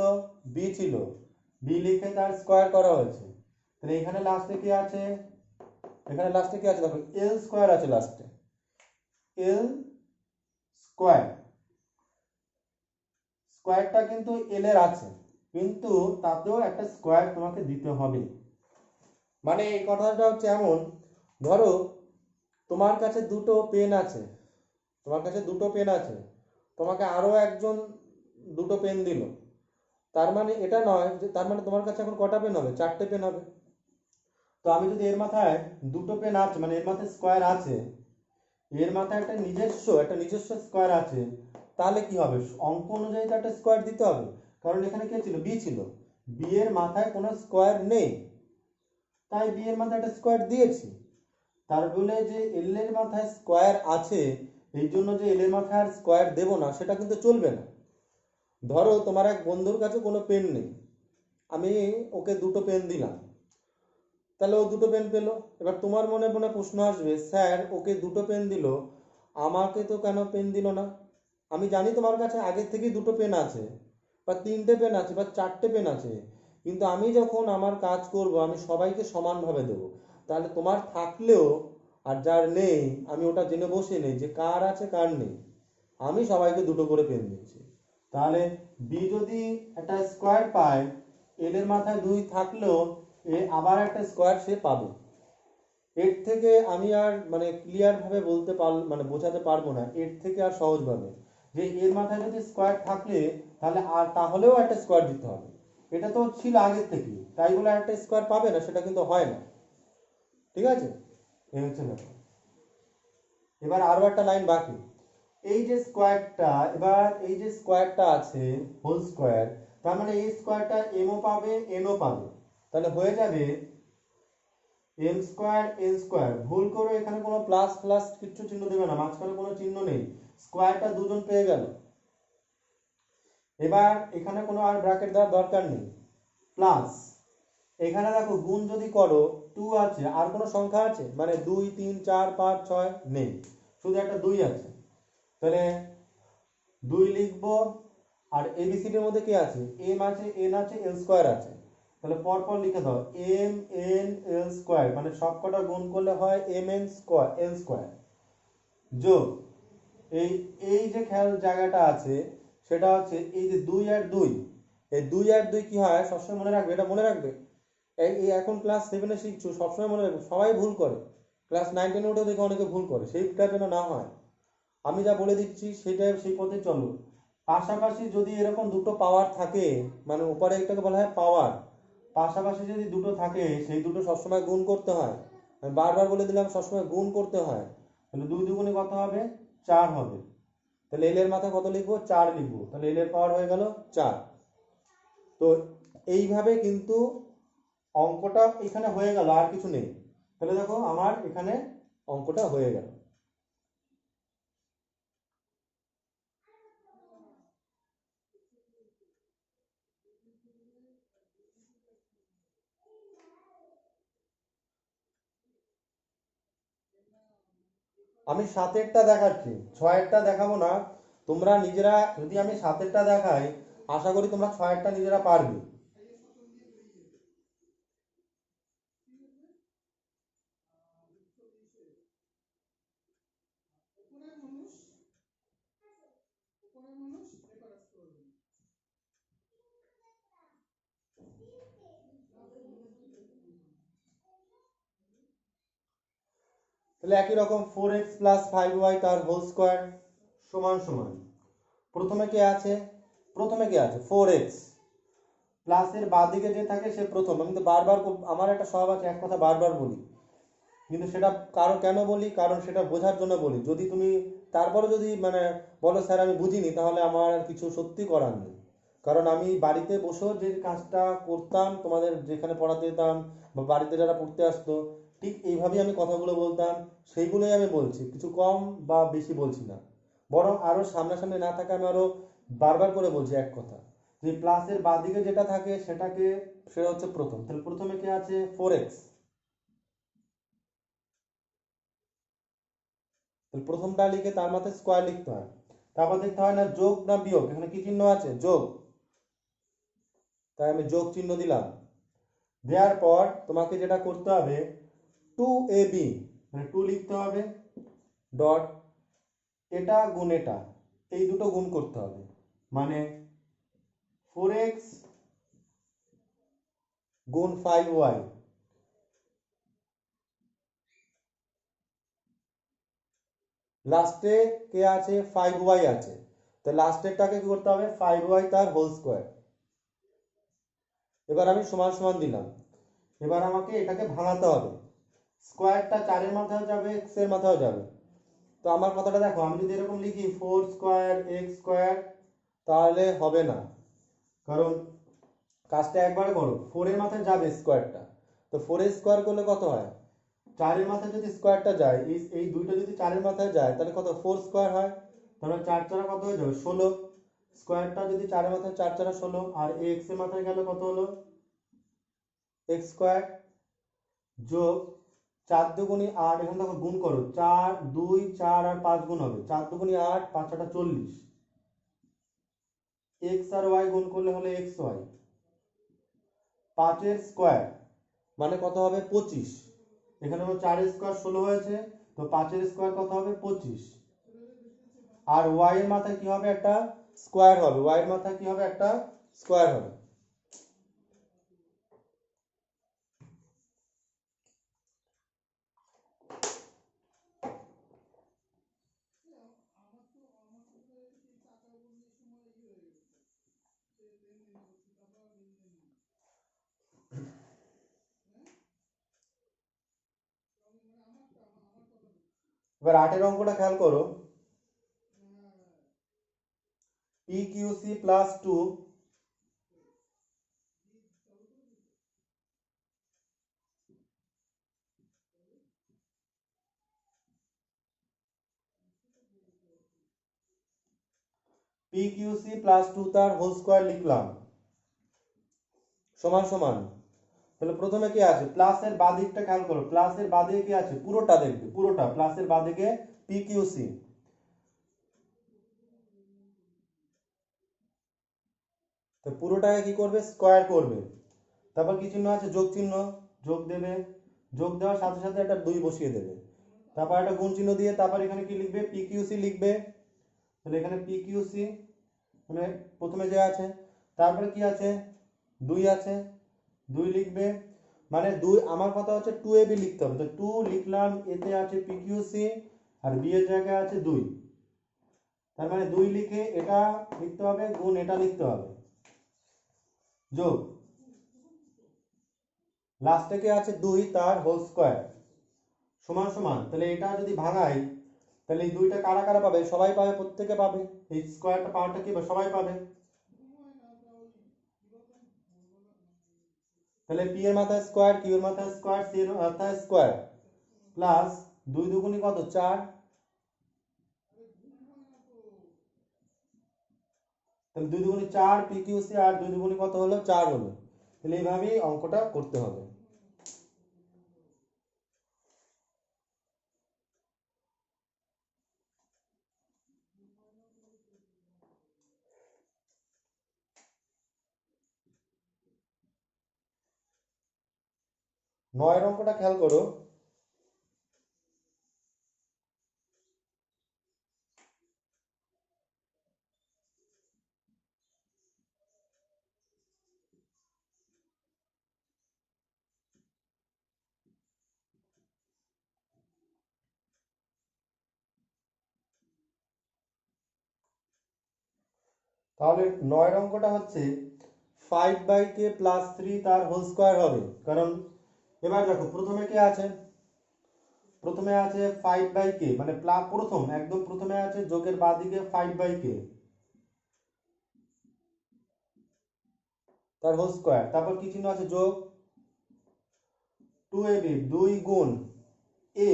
বি ছিল, বি লিখে তার স্কোয়ার করা হয়েছে। তাহলে এখানে লাস্টে কি আছে, এখানে লাস্টে কি আছে দেখো এল স্কোয়ার আছে লাস্টে, এল স্কোয়ার, স্কোয়ারটা কিন্তু এল এর আছে, কিন্তু তাতেও একটা স্কোয়ার তোমাকে দিতে হবে। মানে এই কথাটা হচ্ছে এমন, ধরো তোমার কাছে দুটো পেন আছে, তোমার কাছে দুটো পেন আছে, তোমাকে আরো একজন দুটো পেন দিল, তার মানে এটা নয় যে তার মানে তোমার কাছে এখন কটা পেন হবে, চারটে পেন হবে। তো আমি যদি এর মাথায় দুটো পেন আছে, মানে এর মাথায় স্কোয়ার আছে, এর মাথায় একটা নিজস্ব স্কোয়ার আছে, তাহলে কি হবে অঙ্ক অনুযায়ী তো একটা স্কোয়ার দিতে হবে, কারণ এখানে কে ছিল বি ছিল, বি এর মাথায় কোনো স্কোয়ার নেই, তাই বি এর মাথায় একটা স্কোয়ার দিয়েছি। তার বলে যে এল এর মাথায় স্কোয়ার আছে এই জন্য যে এল এর মাথায় আর স্কোয়ার দেবো না সেটা কিন্তু চলবে না। ধরো তোমার এক বন্ধুর কাছে কোনো পেন নেই, আমি ওকে দুটো পেন দিলাম, তাহলে ও দুটো পেন পেলো। এবার তোমার মনে মনে প্রশ্ন আসবে, স্যার ওকে দুটো পেন দিল, আমাকে তো কেন পেন দিল না? আমি জানি তোমার কাছে আগের থেকেই দুটো পেন আছে, বা তিনটে পেন আছে, বা চারটে পেন আছে, কিন্তু আমি যখন আমার কাজ করব আমি সবাইকে সমানভাবে দেবো। তাহলে তোমার থাকলেও আর যার নেই আমি ওটা জেনে বসে নেই যে কার আছে কার নেই, আমি সবাইকে দুটো করে পেন দিচ্ছি। তাহলে বি যদি একটা স্কোয়ার পায়, এল এর মাথায় 2 থাকলেও এ আবার একটা স্কোয়ার সে পাবে। এর থেকে আমি আর মানে ক্লিয়ার ভাবে বলতে মানে বোঝাতে পারবো না, এর থেকে আর সহজভাবে, যে এর মাথায় যদি স্কোয়ার থাকলে তাহলে আর তাহলেও একটা স্কোয়ার দিতে হবে। এটা তো ছিল আগের থেকে, তাই বলে একটা স্কোয়ার পাবে না সেটা কিন্তু হয় না। ঠিক আছে, এই হচ্ছে ব্যাপার। এবার আরো একটা লাইন বাকি। এই যে স্কোয়ারটা, এবার এই যে স্কোয়ারটা আছে হোল স্কোয়ার, তার মানে এই স্কোয়ারটা এমও পাবে এনও পাবে, তাহলে হয়ে যাবে এম স্কোয়ার এন স্কোয়ার। ভুল করে এখানে কোনো প্লাস প্লাস কিচ্ছু চিহ্ন দেবে না, মাঝখানে কোনো চিহ্ন নেই, স্কোয়ারটা দুজন পেয়ে গেল। এবার এখানে কোনো আর ব্র্যাকেট দেওয়ার দরকার নেই, প্লাস এখানে দেখো গুণ যদি করো 2 আছে, আর কোনো সংখ্যা আছে মানে 2 3 4 5 6 নেই, শুধু একটা 2 আছে। তাহলে 2 লিখবো, আর এবিসিডির মধ্যে কি আছে, এম আছে এন আছে এল স্কোয়ার আছে, তাহলে পরপর লিখে দাও এম এন এল স্কোয়ার, মানে সবকটা গুণ করলে হয় এম এন স্কোয়ার এল স্কোয়ার, যোগ এই এই যে খেয়াল জায়গাটা আছে সেটা হচ্ছে এই যে 2 আর 2, এই 2 আর 2 কি হয় সবসময় মনে রাখবে, এটা মনে রাখবে। এই এখন ক্লাস 7-এ শিখছো, সবসময় মনে রাখবে, সবাই ভুল করে, ক্লাস 9-10 উঠেও দেখে অনেকে ভুল করে, সেইটা যেন না হয়। আমি যা বলে দিচ্ছি সেটা সেই পথে চলো। পাশাপাশি যদি এরকম দুটো পাওয়ার থাকে, মানে উপরে একটাকে বলা হয় পাওয়ার, পাশাপাশি যদি দুটো থাকে সেই দুটো সবসময় গুণ করতে হয়। আমি বারবার বলে দিলাম সবসময় গুণ করতে হয়। তাহলে 2 দুগুণে কত হবে, 4 হবে। তাহলে এল এর মাথায় কত লিখবো, 4 লিখবো, তাহলে এল এর পাওয়ার হয়ে গেল 4। তো এইভাবে কিন্তু অঙ্কটা এখানে হয়ে গেল, আর কিছু নেই। তাহলে দেখো আমার এখানে অঙ্কটা হয়ে গেল। আমি সাতেরটা দেখাচ্ছি, ছয়েরটা দেখাবো না। তোমরা নিজেরা, যদি আমি সাতেরটা দেখাই আশা করি তোমরা ছয়েরটা নিজেরা পারবে। তাহলে একই রকম 4x প্লাস 5y তার হোল স্কোয়ার সমান সমান, প্রথমে কে আছে, প্রথমে কে আছে 4x, প্লাসের বাঁ দিকে যে থাকে সে প্রথম। আমি তো বারবার আমার একটা স্বভাব আছে এক কথা বারবার বলি, কিন্তু সেটা কারো কেন বলি, কারণ সেটা বোঝার জন্য বলি। যদি তুমি তারপরে যদি মানে বলো স্যার আমি বুঝিনি, তাহলে আমার আর কিছু সত্যি করার নেই। কারণ আমি বাড়িতে বসেও যে কাজটা করতাম তোমাদের যেখানে পড়াতে যেতাম, বা বাড়িতে যারা পড়তে আসতো, ঠিক এইভাবেই আমি কথাগুলো বলতাম, সেইগুলোই আমি বলছি, কিছু কম বা বেশি বলছি না। বরং আরো সামনাসামনি না থাকে আমি আরো বারবার করে বলছি এক কথা, যে প্লাসের বাঁ দিকে যেটা থাকে সেটাকে, সেটা হচ্ছে প্রথম। তাহলে প্রথমে কি আছে 4x, তাহলে প্রথমটা লিখে তার মাথায় স্কোয়ার লিখতে হয়। তারপর দেখতে হয় না যোগ না বিয়োগ, এখানে কি চিহ্ন আছে, যোগ, তাই আমি যোগ চিহ্ন দিলাম। দেওয়ার পর তোমাকে যেটা করতে হবে 2ab, মানে 2 লিখতে হবে, ডট এটা গুণ এটা, এই দুটো গুণ করতে হবে, মানে 4x গুণ 5y, লাস্টে কে আছে 5y আছে, তো লাস্টেরটাকে কি করতে হবে 5y তার হোল স্কোয়ার। এবার আমি সমান সমান দিলাম, এবার আমাকে এটাকে ভাঙাতে হবে, স্কোয়ারটা 4-এর মাথায় যাবে, x এর মাথায় যাবে। তো আমার কথাটা দেখো, আমি যদি এরকম লিখি 4 স্কোয়ার x স্কোয়ার, তাহলে হবে না, কারণ কাজটা একবারে করো, 4 এর মাথায় যাবে স্কোয়ারটা, তো 4 এর স্কোয়ার করলে কত হয় চারের মাথায় যদি স্কোয়ারটা যায়, এই দুইটা যদি চারের মাথায় যায় তাহলে কত, 4 স্কোয়ার হয়, তাহলে 4 চারা কত হয়ে যাবে, 16। স্কোয়ারটা যদি চারের মাথায় 4 চারা 16, আর এক্স এর মাথায় গেল কত হলো, এক্স স্কোয়ার, যোগ 4 দুগুণী 8, এখানে দেখো গুণ করো, 4 2 4 আর 5 গুণ হবে, 4 দুগুণী 8, 5 8 40, এক্স আর ওয়াই গুণ করলে হলে এক্স ওয়াই, 5 এর স্কোয়ার মানে কত হবে, 25। এখানে 4 এর স্কোয়ার 16 হয়েছে, তো 5 এর স্কোয়ার কত হবে, 25। আর ওয়াই এর মাথায় কি হবে, একটা স্কোয়ার হবে, ওয়াই এর মাথায় কি হবে, একটা স্কোয়ার হবে। এবার 8 এর অঙ্কটা খেয়াল করো, P Q C plus 2 P Q C plus 2 তার হোল স্কোয়ার লিখলাম, সমান সমান, তাহলে প্রথমে কি আছে, প্লাসের বাদিকটা খেয়াল করো, প্লাসের বাদিকে কি আছে, পুরোটা দেখবে, পুরোটা প্লাসের বাদিকে পি কিউ সি, তো পুরোটাকে কি করবে, স্কোয়ার করবে। তারপর কি চিহ্ন আছে, যোগ চিহ্ন, যোগ দেবে, যোগ দেওয়ার সাথে সাথে একটা 2 বসিয়ে দেবে, তারপর একটা গুণ চিহ্ন দিয়ে তারপর এখানে কি লিখবে, পি কিউ সি লিখবে, তাহলে এখানে পি কিউ সি মানে প্রথমে যে আছে, তারপরে কি আছে, 2 আছে, 2 লিখবে, মানে 2, আমার কথা হচ্ছে 2ab লিখতে হবে, তো 2 লিখলাম, এতে আছে পি কিউ সি আর বি এর জায়গায় আছে 2, তার মানে 2 লিখে এটা লিখতে হবে, গুণ এটা লিখতে হবে, যোগ লাস্টে কি আছে 2 তার হোল স্কোয়ার, সমান সমান, তাহলে এটা যদি ভাঙাই তাহলে এই 2টা কারা কারা পাবে, সবাই পাবে, প্রত্যেকে পাবে, এই স্কোয়ারটা পাওয়ারটা কি সবাই পাবে, তাহলে পি এর মাথায় স্কোয়ার, কিউ এর মাথায় স্কোয়ার, সি এর মাথায় স্কোয়ার, প্লাস 2 দুগুণী কত, 4, তাহলে 2 দুগুণী 4 পি কিউ সি, আর 2 দুগুণী কত হলো, 4 হলো, তাহলে এইভাবেই অঙ্কটা করতে হবে। 9 এর অঙ্কটা খেয়াল করো, তাহলে 9 এর অঙ্কটা হচ্ছে 5/k প্লাস 3 তার হোল স্কোয়ার হবে, কারণ এবার দেখো প্রথমে কি আছে, প্রথমে আছে 5/k মানে প্রথম একদম প্রথমে আছে যোগের বাঁদিকে 5/k তার হোল স্কোয়ার, তারপর কি চিহ্ন আছে, যোগ 2ab 2 গুণ a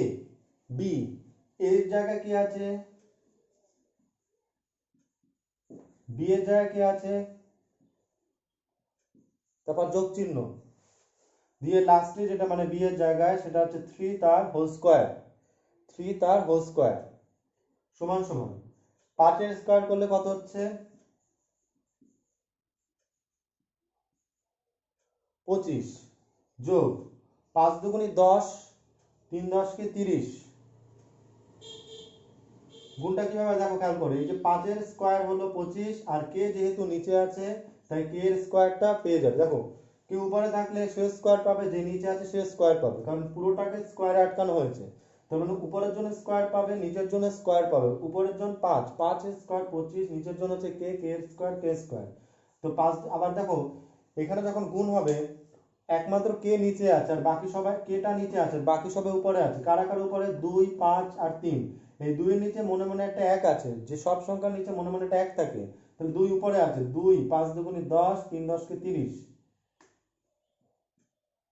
b, এর জায়গায় কি আছে, b এর জায়গায় কি আছে, তারপর যোগ চিহ্ন দিয়ে লাস্টে যেটা মানে b এর জায়গায় সেটা হচ্ছে 3 তার হোল স্কোয়ার, 3 তার হোল স্কোয়ার, সমান সমান 5 এর স্কোয়ার করলে কত হচ্ছে, 25, যোগ 5 দুগুণী 10, 3 10 কে 30, গুণটা কিভাবে দেখো খেয়াল করে, এই যে 5 এর স্কোয়ার হলো 25, আর কে যেহেতু নিচে আছে তাই কে এর স্কোয়ারটা পেয়ে যাবে, দেখো কে উপরে থাকলে সে স্কোয়ার পাবে, যে নিচে আছে সে স্কোয়ার পাবে, কারণ পুরোটাকে স্কোয়ারে আটকানো হয়েছে, তার মানে উপরের জন্য স্কোয়ার পাবে, নিচের জন্য স্কোয়ার পাবে, উপরের জন্য 5, 5 এর স্কোয়ার 25, নিচের জন্য হচ্ছে কে, কে এর স্কোয়ার, কে স্কোয়ার, তো 5, আবার দেখো এখানে যখন গুণ হবে একমাত্র কে নিচে আছে আর বাকি সবাই, কেটা নিচে আছে বাকি সবাই উপরে আছে, কারা কারা উপরে, 2 5 আর 3, এই 2 এর নিচে মনে মনে একটা 1 আছে, যে সব সংখ্যার নিচে মনে মনে একটা 1 থাকে, তাহলে 2 উপরে আছে, 2 5 দুগুণী 10, 3 10 কে 30,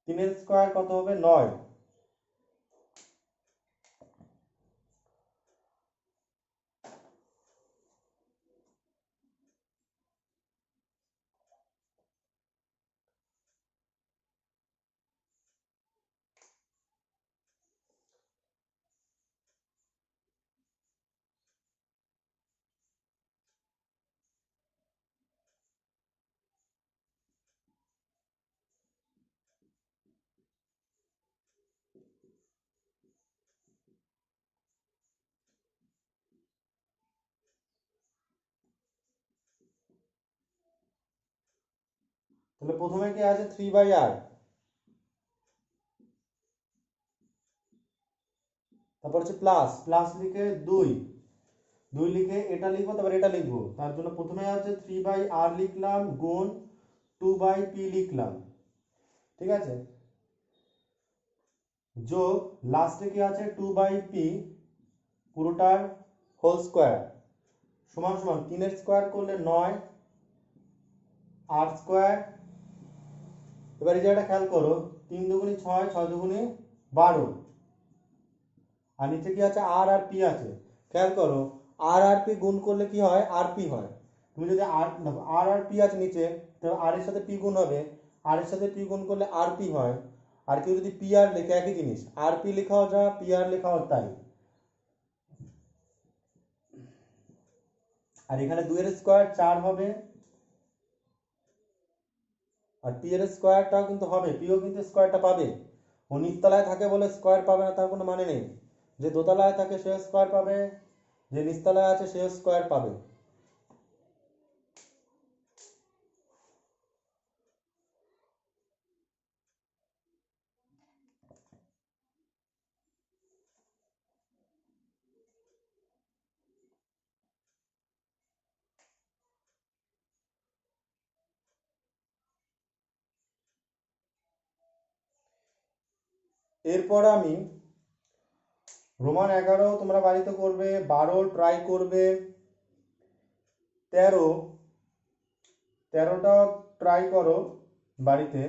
3 এর স্কোয়ার কত হবে, 9, তাহলে প্রথমে কি আছে 3/r, তারপর হচ্ছে প্লাস, প্লাস লিখে 2 লিখে এটা লিখবো, তারপর এটা লিখবো। তার জন্য প্রথমে আছে 3/r লিখলাম গুণ 2/p লিখলাম, ঠিক আছে, যোগ লাস্টে কি আছে 2/p পুরোটার হোল স্কোয়ার সমান সমান 3 স্কোয়ার করলে 9 r স্কোয়ার। এবার এই জায়গাটা খেয়াল করো, 3 দুগুণে 6, 6 দুগুণে 12, আর নিচে কি আছে আর আর পি আছে। খেয়াল করো আর আর পি গুণ করলে কি হয়, আর পি হয়। তুমি যদি আর আর পি আছে নিচে, তো আর এর সাথে পি গুণ হবে, আর এর সাথে পি গুণ করলে আর পি হয়। আর কেউ যদি পি আর লেখে একই জিনিস, আর পি লেখাও যা পি আর লেখাও তাই। আর এখানে 2 এর স্কোয়ার 4 হবে, আর পি এর স্কোয়ারটাও কিন্তু হবে, পিও কিন্তু স্কোয়ারটা পাবে। ও নিচতলায় থাকে বলে স্কোয়ার পাবে না তার কোনো মানে নেই। যে দোতলায় থাকে সে স্কোয়ার পাবে, যে নিচতলায় আছে সে স্কোয়ার পাবে। এরপর আমি রোমান 11 তোমরা বাড়িতে করবে, 12 ট্রাই করবে, 13টা ট্রাই করো বাড়িতে।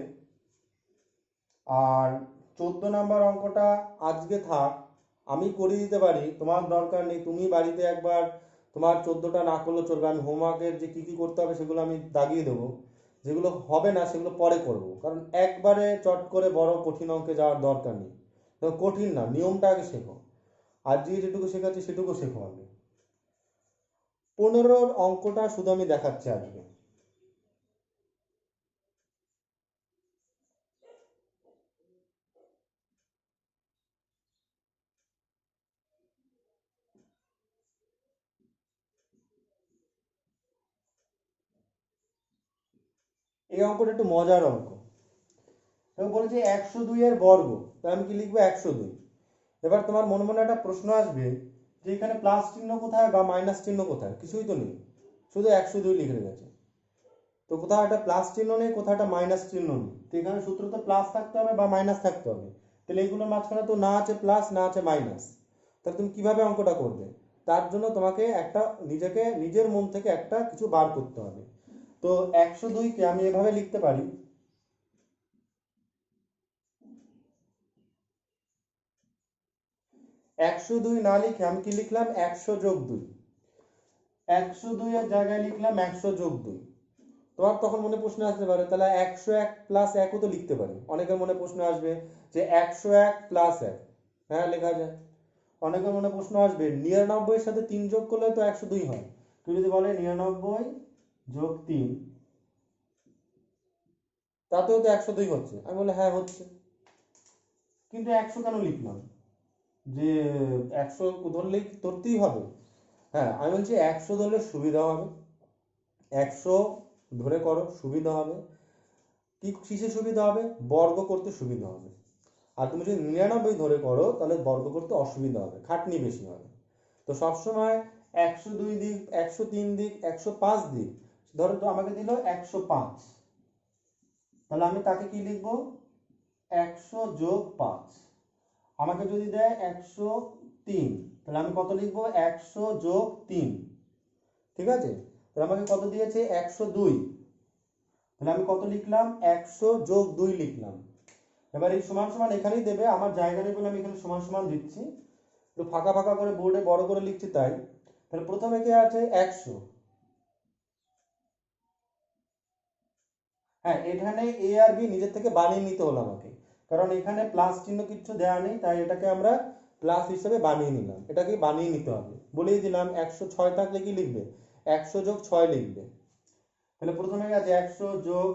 আর 14 নাম্বার অঙ্কটা আজকে থাক, আমি করে দিতে পারি, তোমার দরকার নেই। তুমি বাড়িতে একবার তোমার 14টা না করলেও চলবে। আমি হোমওয়ার্কের যে কী কী করতে হবে সেগুলো আমি দাগিয়ে দেবো, যেগুলো হবে না সেগুলো পরে করব, কারণ একবারে চট করে বড় কঠিন অঙ্কে যাওয়ার দরকার নেই। তো কঠিন না, নিয়মটা আগে শেখো, আর যে যেটুকু শেখাচ্ছি সেটুকু শেখো আগে। 15 অঙ্কটা শুধু আমি দেখাচ্ছি আজকে। এই অঙ্কটা একটু মজার অঙ্ক। বলেছে 102 এর বর্গ, তাই আমি কি লিখবো 102। এবার তোমার মনে মনে একটা প্রশ্ন আসবে যে এখানে প্লাস চিহ্ন কোথায় বা মাইনাস চিহ্ন কোথায়, কিছুই তো নেই, শুধু 102 লিখে রেখেছে। তো কোথাও একটা প্লাস চিহ্ন নেই, কোথাও একটা মাইনাস চিহ্ন নেই, তো এখানে সূত্র তো প্লাস থাকতে হবে বা মাইনাস থাকতে হবে। তাহলে এইগুলোর মাঝখানে তো না আছে প্লাস না আছে মাইনাস, তাহলে তুমি কিভাবে অঙ্কটা করবে? তার জন্য তোমাকে একটা নিজেকে নিজের মন থেকে একটা কিছু বার করতে হবে। তো 102কে আমি এভাবে লিখতে পারি, 102 না লিখে আমি কি লিখলাম 100 যোগ 2, 102 এর জায়গায় লিখলাম 100 যোগ 2। তোমার তখন মনে প্রশ্ন আসতে পারে তাহলে 101 প্লাস 1ও তো লিখতে পারি। অনেকের মনে প্রশ্ন আসবে যে 101 প্লাস 1, হ্যাঁ লেখা যায়। অনেকের মনে প্রশ্ন আসবে 99 এর সাথে 3 যোগ করলে তো 102 হয়। তুই যদি বলে 99 যোগ 3, তাতেও তো 102 হচ্ছে। আমি বলে হ্যাঁ হচ্ছে, কিন্তু 100 কেন লিখলাম? যে 100 ধরলেই ধরতেই হবে? হ্যাঁ আমি বলছি 100 ধরলে সুবিধা হবে, 100 ধরে করো সুবিধা হবে। কি কিসে সুবিধা হবে? বর্গ করতে সুবিধা হবে। আর তুমি যদি 99 ধরে করো তাহলে বর্গ করতে অসুবিধা হবে, খাটনি বেশি হবে। তো সবসময় 102 দিক, 103 দিক, 105 দিক, ধরো তো আমাকে দিল 105, তাহলে আমি তাকে কি লিখবো 100 যোগ 5। আমাকে যদি দেয় 103, তাহলে আমি কত লিখবো 100 যোগ 3, ঠিক আছে। তাহলে আমাকে কত দিয়েছে 102, তাহলে আমি কত লিখলাম 100 যোগ 2 লিখলাম। এবার এই সমান সমান এখানেই দেবে, আমার জায়গা নেই বলে আমি এখানে সমান সমান দিচ্ছি, একটু ফাঁকা ফাঁকা করে বোর্ডে বড় করে লিখছি তাই। তাহলে প্রথমে কি আছে 100, হ্যাঁ এখানে এ আর বি নিজের থেকে বানিয়ে নিতে হলো আমাকে, কারণ এখানে প্লাস চিহ্ন কিচ্ছু দেওয়া নেই, তাই এটাকে আমরা প্লাস হিসেবে বানিয়ে নিলাম। এটাকে বানিয়ে নিতে হবে, বলেই দিলাম 106 থাকলে কি লিখবে 100 যোগ 6 লিখবে। তাহলে প্রথমে আছে 100 যোগ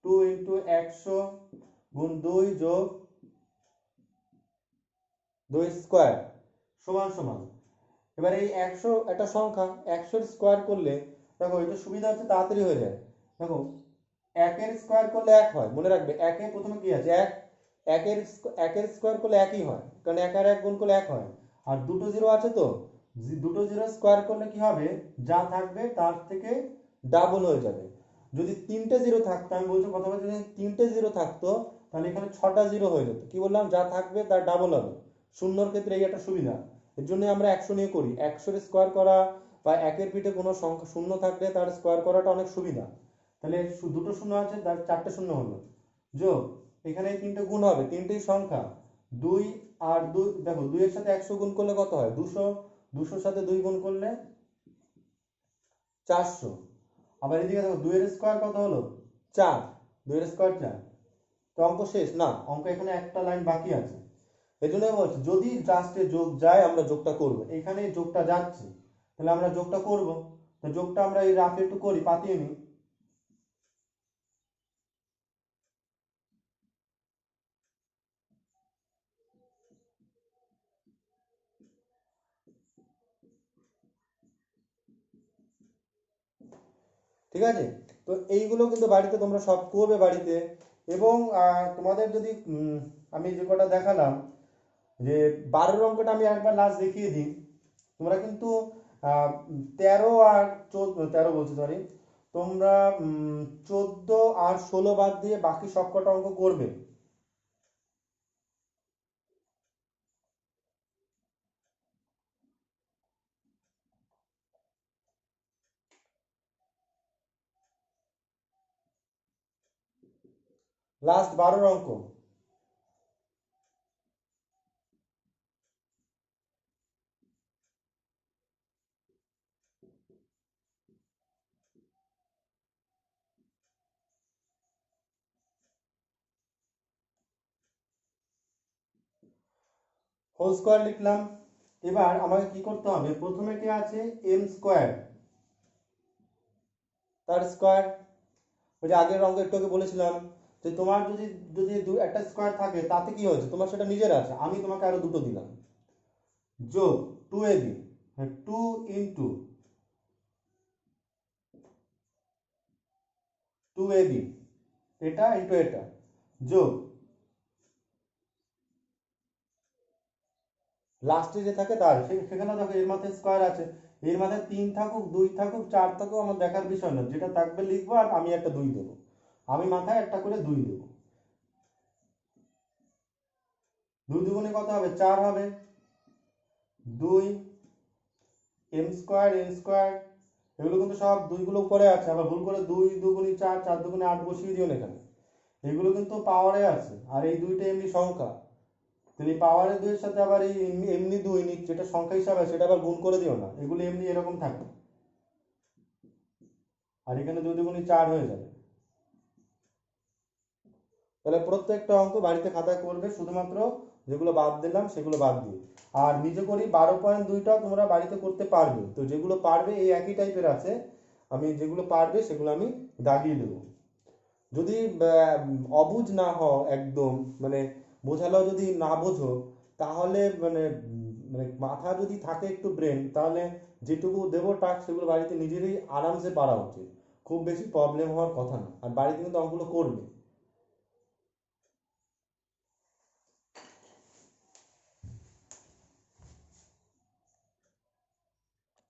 2 ইন্টু 100 গুণ 2 যোগ 2 স্কোয়ার সমান সমান। এবার এই 100 একটা সংখ্যা, 100 স্কোয়ার করলে দেখো এটা সুবিধা হচ্ছে তাড়াতাড়ি হয়ে যায়। দেখো একের স্কোয়ার করলে এক হয়, মনে রাখবে একে প্রথমে কি আছে এক, একের স্কোয়ার করলে একই হয়, কারণ এক আর এক গুণ করলে এক হয়। আর দুটো জিরো আছে তো, দুটো জিরো স্কোয়ার করলে কি হবে, যা থাকবে তার থেকে ডাবল হয়ে যাবে। যদি তিনটে জিরো থাকতো, আমি বলছি কথা বলছি, যদি তিনটে জিরো থাকতো তাহলে এখানে ছটা জিরো হয়ে যেত। কি বললাম, যা থাকবে তার ডাবল হবে। শূন্যর ক্ষেত্রে এই একটা সুবিধা, এর জন্য আমরা 100 নিয়ে করি। 100-এর স্কোয়ার করা বা একের পিঠে কোনো সংখ্যা শূন্য থাকলে তার স্কোয়ার করাটা অনেক সুবিধা। তাহলে দুটো শূন্য আছে, তার চারটে শূন্য হলো, যোগ এখানে এই তিনটে গুণ হবে, তিনটেই সংখ্যা, দুই আর দুই, দেখো 2 এর সাথে 100 গুণ করলে কত হয়, 200, 200-র সাথে 2 গুণ করলে 400। আবার এদিকে দেখো 2 এর স্কোয়ার কত হলো 4, 2 এর স্কোয়ার 4। তো অঙ্ক শেষ না, অঙ্ক এখানে একটা লাইন বাকি আছে। এই জন্য বলছি যদি জাস্টে যোগ যায় আমরা যোগটা করব, এখানে যোগটা যাচ্ছে তাহলে আমরা যোগটা করব। তো যোগটা আমরা এই রাফে একটু করি, পাতিয়ে নিই। ঠিক আছে, তো এইগুলো কিন্তু বাড়িতে তোমরা সব করবে বাড়িতে। এবং তোমাদের যদি আমি যে কটা দেখালাম, যে 12 অঙ্কটা আমি একবার লাস্ট দেখিয়ে দিই, তোমরা কিন্তু 13 আর 14, 13 বলছি সরি, তোমরা 14 আর 16 বাদ দিয়ে বাকি সব কটা অঙ্ক করবে। লাস্ট 12 অঙ্ক। হোল স্কোয়ার লিখলাম। এবার আমাকে কি করতে হবে, প্রথমে কি আছে এম স্কোয়ার, তার স্কোয়ার। ওই যে আগের অঙ্ক একটু আগে বলেছিলাম যে তোমার যদি যদি একটা স্কোয়ার থাকে তাতে কি হয়েছে, তোমার সেটা নিজের আছে, আমি তোমাকে আরো দুটো দিলাম, যোগ 2ab, 2 ইন্টু 2ab, এটা ইন্টু এটা, যোগ লাস্টে যে থাকে তার, সেখানে দেখো এর মাথায় স্কোয়ার আছে, এর মাথায় 3 থাকুক 2 থাকুক 4 থাকুক আমার দেখার বিষয় না, যেটা থাকবে লিখবো আর আমি একটা 2 দেবো, আমি মাথায় একটা করে 2 দেবো। 2 দুগুণে কত হবে 4 হবে, 2 এম স্কোয়ার এন স্কোয়ার, এগুলো কিন্তু সব দুইগুলো উপরে আছে, আবার ভুল করে 2 দুগুণে 4, 4 দুগুণে 8 বসিয়ে দিও না এখানে, এগুলো কিন্তু পাওয়ারে আছে, আর এই দুইটা এমনি সংখ্যা, তাহলে পাওয়ারের 2 এর সাথে আবার এই এমনি 2 যেটা সংখ্যা হিসাবে সেটা আবার গুণ করে দিও না, এগুলো এমনি এরকম থাকে, আর এখানে 2 দুগুণে 4 হয়ে যাবে। তাহলে প্রত্যেকটা অঙ্ক বাড়িতে খাতায় করবে, শুধুমাত্র যেগুলো বাদ দিলাম সেগুলো বাদ দিয়ে। আর নিজে করি 12.2টাও তোমরা বাড়িতে করতে পারবে, তো যেগুলো পারবে এই একই টাইপের আছে, আমি যেগুলো পারবে সেগুলো আমি দাগিয়ে দেবো। যদি অবুঝ না হও একদম, মানে বোঝালেও যদি না বোঝো, তাহলে মানে মানে মাথা যদি থাকে একটু ব্রেন, তাহলে যেটুকু দেবো টাস্ক সেগুলো বাড়িতে নিজেরই আরামসে পারা উচিত, খুব বেশি প্রবলেম হওয়ার কথা না। আর বাড়িতে কিন্তু অঙ্কগুলো করবে।